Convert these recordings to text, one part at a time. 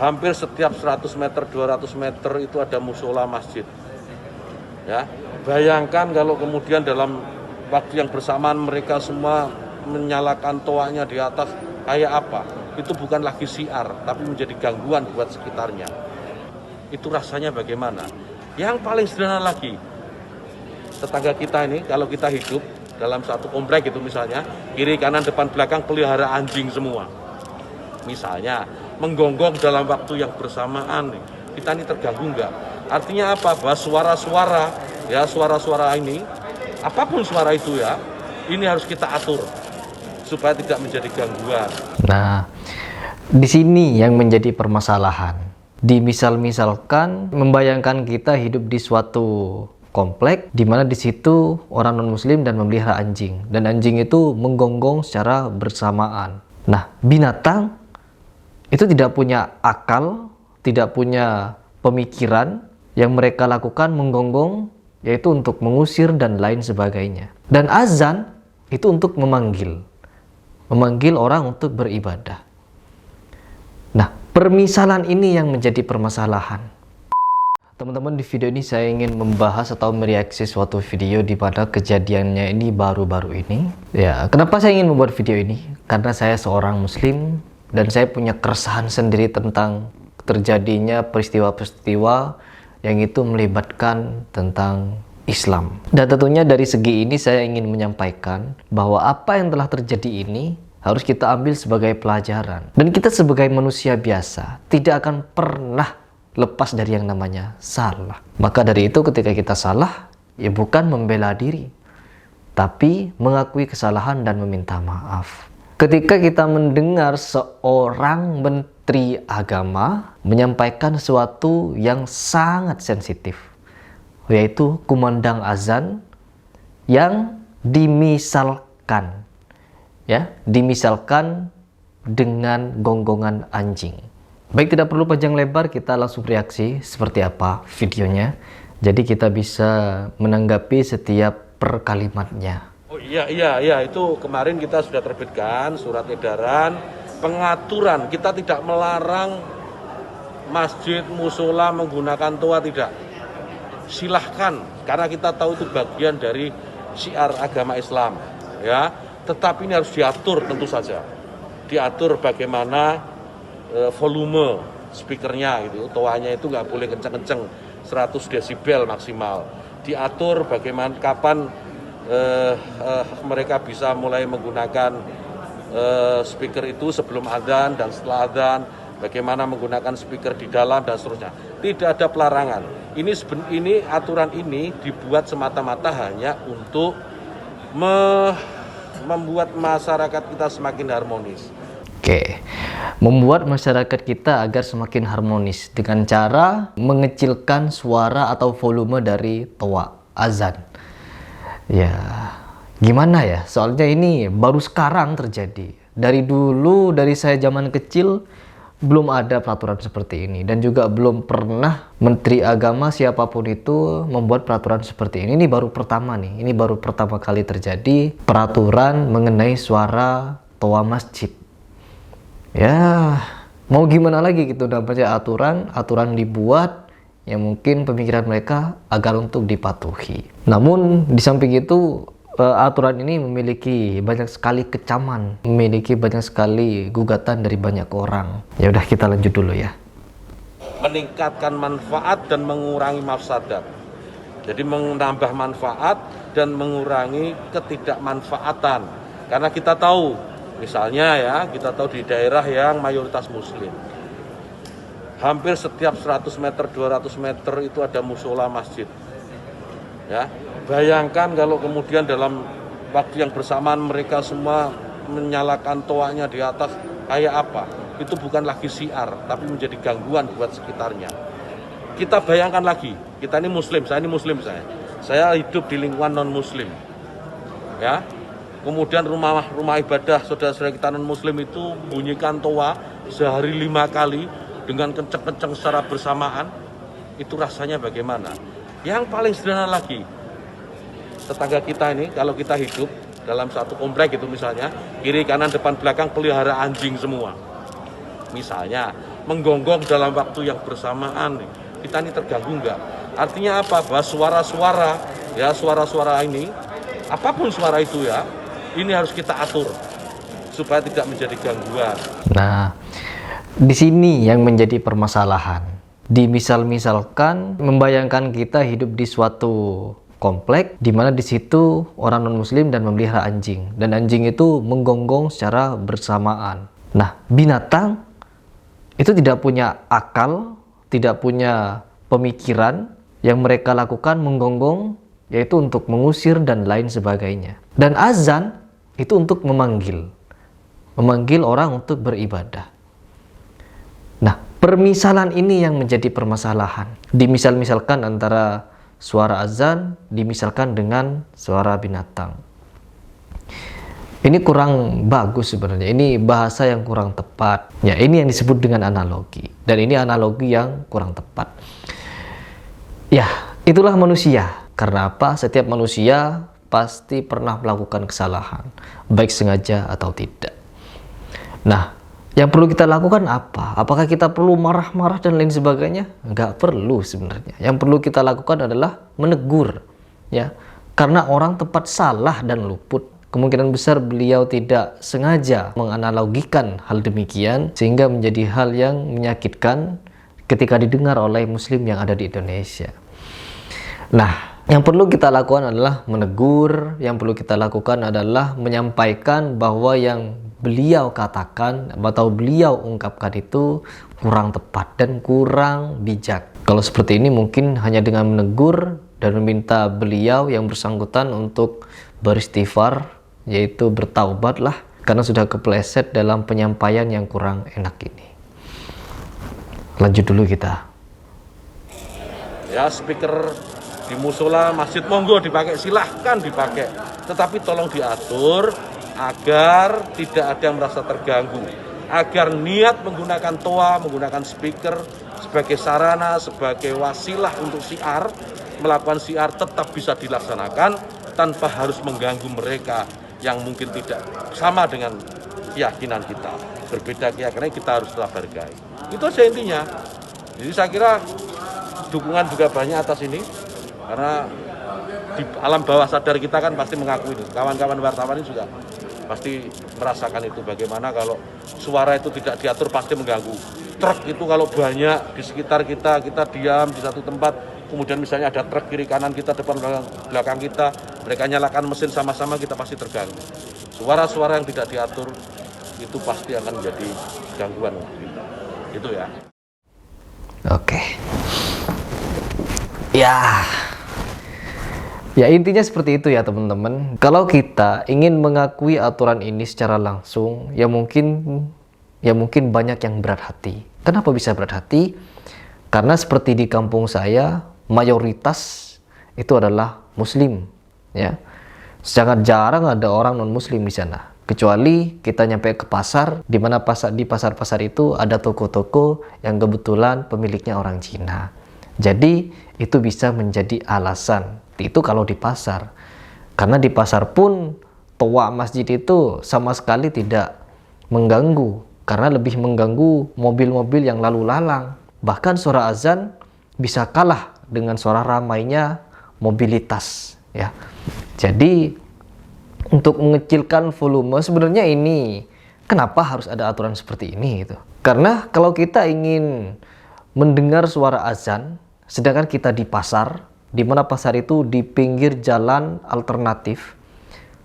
hampir setiap 100 meter, 200 meter itu ada musola masjid. Ya, bayangkan kalau kemudian dalam waktu yang bersamaan mereka semua menyalakan toanya di atas, kayak apa? Itu bukan lagi syiar, tapi menjadi gangguan buat sekitarnya. Itu rasanya bagaimana? Yang paling sederhana lagi, tetangga kita ini, kalau kita hidup dalam satu komplek itu misalnya, kiri, kanan, depan, belakang pelihara anjing semua. Misalnya, menggonggong dalam waktu yang bersamaan, kita ini terganggu enggak? Artinya apa? Bahwa suara-suara, ya suara-suara ini, apapun suara itu ya, ini harus kita atur supaya tidak menjadi gangguan. Nah, di sini yang menjadi permasalahan. Dimisal-misalkan membayangkan kita hidup di suatu komplek di mana di situ orang non-muslim dan memelihara anjing, dan anjing itu menggonggong secara bersamaan. Nah, binatang itu tidak punya akal, tidak punya pemikiran. Yang mereka lakukan menggonggong yaitu untuk mengusir dan lain sebagainya. Dan azan itu untuk memanggil orang untuk beribadah. Nah, permisalan ini yang menjadi permasalahan. Teman-teman, di video ini saya ingin membahas atau mereaksi suatu video di mana kejadiannya ini baru-baru ini. Ya, kenapa saya ingin membuat video ini? Karena saya seorang muslim dan saya punya keresahan sendiri tentang terjadinya peristiwa-peristiwa yang itu melibatkan tentang Islam. Dan tentunya dari segi ini saya ingin menyampaikan bahwa apa yang telah terjadi ini harus kita ambil sebagai pelajaran. Dan kita sebagai manusia biasa tidak akan pernah lepas dari yang namanya salah. Maka dari itu ketika kita salah, ya bukan membela diri, tapi mengakui kesalahan dan meminta maaf. Ketika kita mendengar seorang menteri agama menyampaikan sesuatu yang sangat sensitif, yaitu kumandang azan yang dimisalkan dengan gonggongan anjing. Baik, tidak perlu panjang lebar, kita langsung reaksi seperti apa videonya. Jadi kita bisa menanggapi setiap per kalimatnya. Oh iya, itu kemarin kita sudah terbitkan surat edaran pengaturan. Kita tidak melarang masjid, musola menggunakan toa, tidak. Silahkan, karena kita tahu itu bagian dari syiar agama Islam, ya. Tetapi ini harus diatur tentu saja. Diatur bagaimana volume speakernya gitu. Toanya itu nggak boleh kenceng-kenceng, 100 desibel maksimal. Diatur bagaimana kapan mereka bisa mulai menggunakan speaker itu sebelum adzan dan setelah adzan, bagaimana menggunakan speaker di dalam dan seterusnya. Tidak ada pelarangan. Ini aturan ini dibuat semata-mata hanya untuk membuat masyarakat kita semakin harmonis. Oke, membuat masyarakat kita agar semakin harmonis dengan cara mengecilkan suara atau volume dari toa azan. Ya, gimana ya? Soalnya ini baru sekarang terjadi. Dari dulu, dari saya zaman kecil, belum ada peraturan seperti ini. Dan juga belum pernah Menteri Agama siapapun itu membuat peraturan seperti ini. Ini baru pertama nih. Ini baru pertama kali terjadi peraturan mengenai suara toa masjid. Ya, mau gimana lagi gitu, namanya aturan dibuat yang mungkin pemikiran mereka agar untuk dipatuhi. Namun di samping itu aturan ini memiliki banyak sekali kecaman, memiliki banyak sekali gugatan dari banyak orang. Ya udah, kita lanjut dulu ya. Meningkatkan manfaat dan mengurangi mafsadat. Jadi menambah manfaat dan mengurangi ketidakmanfaatan. Karena kita tahu, misalnya ya, kita tahu di daerah yang mayoritas muslim, hampir setiap 100 meter, 200 meter itu ada musola masjid. Ya, bayangkan kalau kemudian dalam waktu yang bersamaan mereka semua menyalakan toanya di atas, kayak apa? Itu bukan lagi syiar, tapi menjadi gangguan buat sekitarnya. Kita bayangkan lagi, kita ini muslim, saya ini muslim, saya hidup di lingkungan non muslim. Ya. Kemudian rumah ibadah saudara-saudara kita non muslim itu bunyikan toa sehari 5 kali dengan kenceng-kenceng secara bersamaan. Itu rasanya bagaimana? Yang paling sederhana lagi, tetangga kita ini, kalau kita hidup dalam satu komplek itu misalnya, kiri, kanan, depan, belakang pelihara anjing semua. Misalnya, menggonggong dalam waktu yang bersamaan, kita ini terganggu nggak? Artinya apa? Bahwa suara-suara, ya suara-suara ini, apapun suara itu ya, ini harus kita atur supaya tidak menjadi gangguan. Nah, di sini yang menjadi permasalahan. Dimisal-misalkan membayangkan kita hidup di suatu komplek di mana di situ orang non-muslim dan memelihara anjing, dan anjing itu menggonggong secara bersamaan. Nah, binatang itu tidak punya akal, tidak punya pemikiran. Yang mereka lakukan menggonggong yaitu untuk mengusir dan lain sebagainya. Dan azan itu untuk memanggil orang untuk beribadah. Nah, permisalan ini yang menjadi permasalahan. Dimisal-misalkan antara suara azan dimisalkan dengan suara binatang. Ini kurang bagus sebenarnya. Ini bahasa yang kurang tepat. Ya, ini yang disebut dengan analogi. Dan ini analogi yang kurang tepat. Ya, itulah manusia. Karena apa? Setiap manusia pasti pernah melakukan kesalahan, baik sengaja atau tidak. Nah, yang perlu kita lakukan apa? Apakah kita perlu marah-marah dan lain sebagainya? Enggak perlu sebenarnya. Yang perlu kita lakukan adalah menegur, ya. Karena orang tepat salah dan luput. Kemungkinan besar beliau tidak sengaja menganalogikan hal demikian sehingga menjadi hal yang menyakitkan ketika didengar oleh muslim yang ada di Indonesia. Nah, yang perlu kita lakukan adalah menegur, yang perlu kita lakukan adalah menyampaikan bahwa yang beliau katakan atau beliau ungkapkan itu kurang tepat dan kurang bijak. Kalau seperti ini mungkin hanya dengan menegur dan meminta beliau yang bersangkutan untuk beristighfar, yaitu bertaubatlah karena sudah kepleset dalam penyampaian yang kurang enak ini. Lanjut dulu kita. Ya, speaker di musola masjid monggo dipakai, silahkan dipakai, tetapi tolong diatur agar tidak ada yang merasa terganggu, agar niat menggunakan toa, menggunakan speaker sebagai sarana, sebagai wasilah untuk syiar, melakukan syiar tetap bisa dilaksanakan tanpa harus mengganggu mereka yang mungkin tidak sama dengan keyakinan kita, berbeda keyakinan, kita harus tetap hargai. Itu aja intinya. Jadi saya kira dukungan juga banyak atas ini, karena di alam bawah sadar kita kan pasti mengakui itu. Kawan-kawan wartawan ini juga pasti merasakan itu, bagaimana kalau suara itu tidak diatur pasti mengganggu. Truk itu kalau banyak di sekitar kita, kita diam di satu tempat, kemudian misalnya ada truk kiri kanan kita, depan belakang kita, mereka nyalakan mesin sama-sama, kita pasti terganggu. Suara-suara yang tidak diatur itu pasti akan menjadi gangguan kita. Itu ya. Oke. Ya intinya seperti itu ya teman-teman. Kalau kita ingin mengakui aturan ini secara langsung, ya mungkin banyak yang berat hati. Kenapa bisa berat hati? Karena seperti di kampung saya, mayoritas itu adalah muslim, ya. Sangat jarang ada orang non muslim di sana. Kecuali kita nyampe ke pasar, di mana di pasar-pasar itu ada toko-toko yang kebetulan pemiliknya orang Cina. Jadi itu bisa menjadi alasan. Itu kalau di pasar. Karena di pasar pun toa masjid itu sama sekali tidak mengganggu, karena lebih mengganggu mobil-mobil yang lalu lalang. Bahkan suara azan bisa kalah dengan suara ramainya mobilitas, ya. Jadi untuk mengecilkan volume sebenarnya ini kenapa harus ada aturan seperti ini gitu. Karena kalau kita ingin mendengar suara azan sedangkan kita di pasar, di mana pasar itu di pinggir jalan alternatif,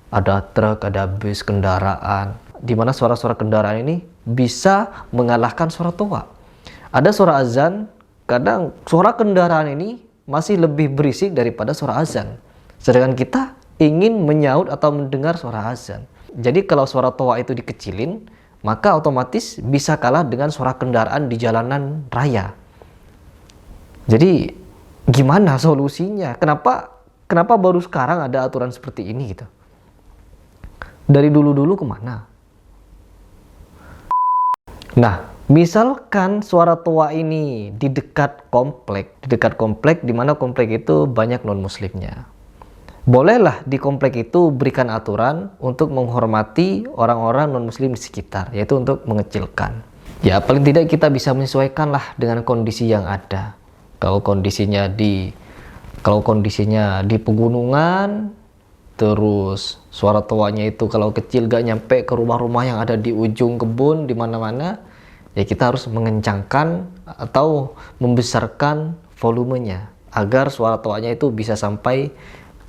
ada truk, ada bus, kendaraan, di mana suara-suara kendaraan ini bisa mengalahkan suara toa. Ada suara azan, kadang suara kendaraan ini masih lebih berisik daripada suara azan. Sedangkan kita ingin menyaut atau mendengar suara azan. Jadi kalau suara toa itu dikecilin, maka otomatis bisa kalah dengan suara kendaraan di jalanan raya. Jadi gimana solusinya? Kenapa baru sekarang ada aturan seperti ini gitu? Dari dulu-dulu kemana? Nah, misalkan suara toa ini di dekat komplek di mana komplek itu banyak non-muslimnya. Bolehlah di komplek itu berikan aturan untuk menghormati orang-orang non-muslim di sekitar, yaitu untuk mengecilkan. Ya paling tidak kita bisa menyesuaikan lah dengan kondisi yang ada. Kalau kondisinya di pegunungan, terus suara toanya itu kalau kecil gak nyampe ke rumah-rumah yang ada di ujung kebun di mana-mana, ya kita harus mengencangkan atau membesarkan volumenya agar suara toanya itu bisa sampai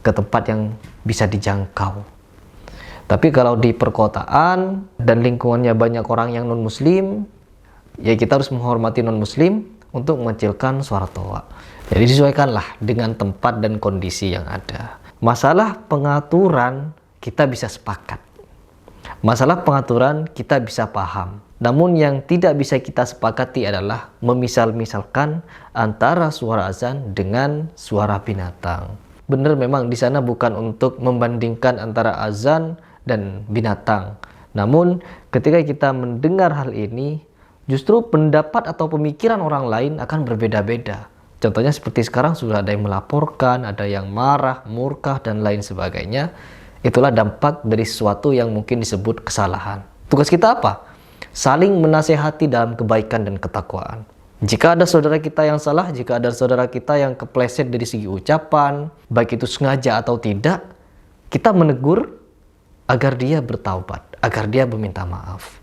ke tempat yang bisa dijangkau. Tapi kalau di perkotaan dan lingkungannya banyak orang yang non-muslim, ya kita harus menghormati non-muslim untuk mengecilkan suara toa. Jadi disesuaikanlah dengan tempat dan kondisi yang ada. Masalah pengaturan kita bisa sepakat. Masalah pengaturan kita bisa paham. Namun yang tidak bisa kita sepakati adalah memisal-misalkan antara suara azan dengan suara binatang. Benar memang di sana bukan untuk membandingkan antara azan dan binatang. Namun ketika kita mendengar hal ini, justru pendapat atau pemikiran orang lain akan berbeda-beda. Contohnya seperti sekarang sudah ada yang melaporkan, ada yang marah, murka, dan lain sebagainya. Itulah dampak dari sesuatu yang mungkin disebut kesalahan. Tugas kita apa? Saling menasehati dalam kebaikan dan ketakwaan. Jika ada saudara kita yang salah, jika ada saudara kita yang kepleset dari segi ucapan, baik itu sengaja atau tidak, kita menegur agar dia bertaubat, agar dia meminta maaf.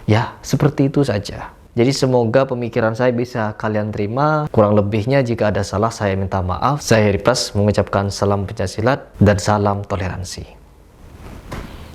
Ya, seperti itu saja. Jadi semoga pemikiran saya bisa kalian terima. Kurang lebihnya jika ada salah saya minta maaf. Saya Heri Pras mengucapkan salam Pencaksilat dan salam toleransi.